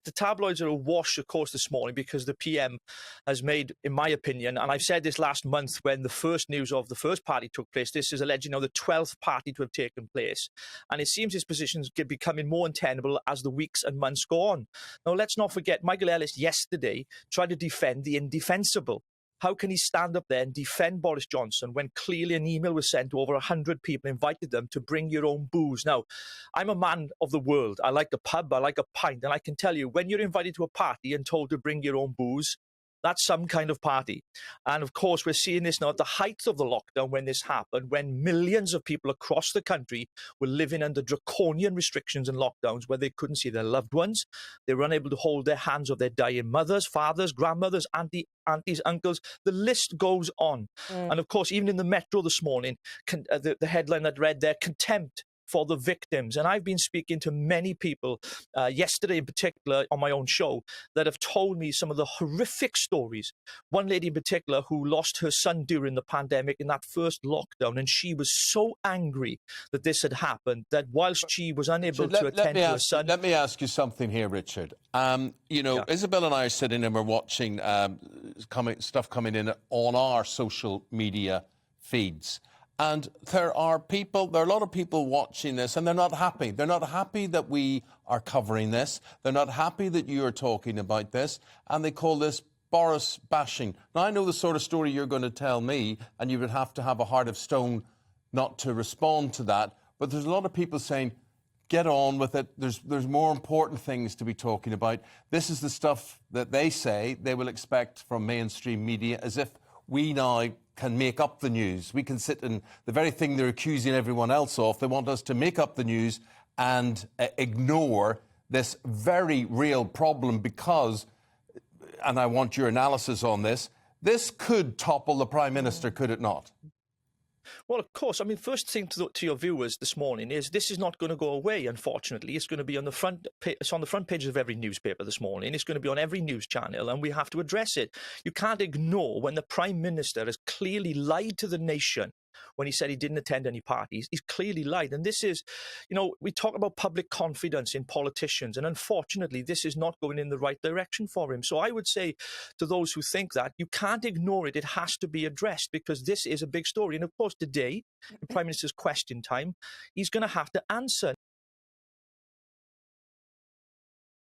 the tabloids are awash, of course, this morning because the PM has made, in my opinion, and I've said this last month when the first news of the first party took place, this is alleged now the 12th party to have taken place. And it seems his positions are becoming more untenable as the weeks and months go on. Now, let's not forget, Michael Ellis yesterday tried to defend the indefensible. How can he stand up there and defend Boris Johnson when clearly an email was sent to over 100 people, invited them to bring your own booze? Now, I'm a man of the world. I like a pub, I like a pint, and I can tell you, when you're invited to a party and told to bring your own booze, that's some kind of party. And of course, we're seeing this now at the height of the lockdown when this happened, when millions of people across the country were living under draconian restrictions and lockdowns where they couldn't see their loved ones. They were unable to hold their hands of their dying mothers, fathers, grandmothers, aunties, uncles. The list goes on. And of course, even in the Metro this morning, the headline that read there, contempt for the victims. And I've been speaking to many people, yesterday in particular on my own show, that have told me some of the horrific stories. One lady in particular who lost her son during the pandemic in that first lockdown, and she was so angry that this had happened that whilst she was unable to attend to her son... Let me ask you something here, Richard. Isabel and I are sitting and we're watching stuff coming in on our social media feeds. And there are a lot of people watching this, and they're not happy. They're not happy that we are covering this. They're not happy that you are talking about this. And they call this Boris bashing. Now, I know the sort of story you're going to tell me, and you would have to have a heart of stone not to respond to that. But there's a lot of people saying, get on with it. There's more important things to be talking about. This is the stuff that they say they will expect from mainstream media, as if we now can make up the news. We can sit in the very thing they're accusing everyone else of. They want us to make up the news and ignore this very real problem because, and I want your analysis on this could topple the Prime Minister, could it not? Well, of course. I mean, first thing to your viewers this morning is this is not going to go away, unfortunately. It's going to be on the front it's on the front pages of every newspaper this morning. It's going to be on every news channel, and we have to address it. You can't ignore when the Prime Minister has clearly lied to the nation when he said he didn't attend any parties. He's clearly lied. And this is, we talk about public confidence in politicians, and unfortunately, this is not going in the right direction for him. So I would say to those who think that, you can't ignore it. It has to be addressed because this is a big story. And of course, today, in Prime Minister's question time, he's going to have to answer.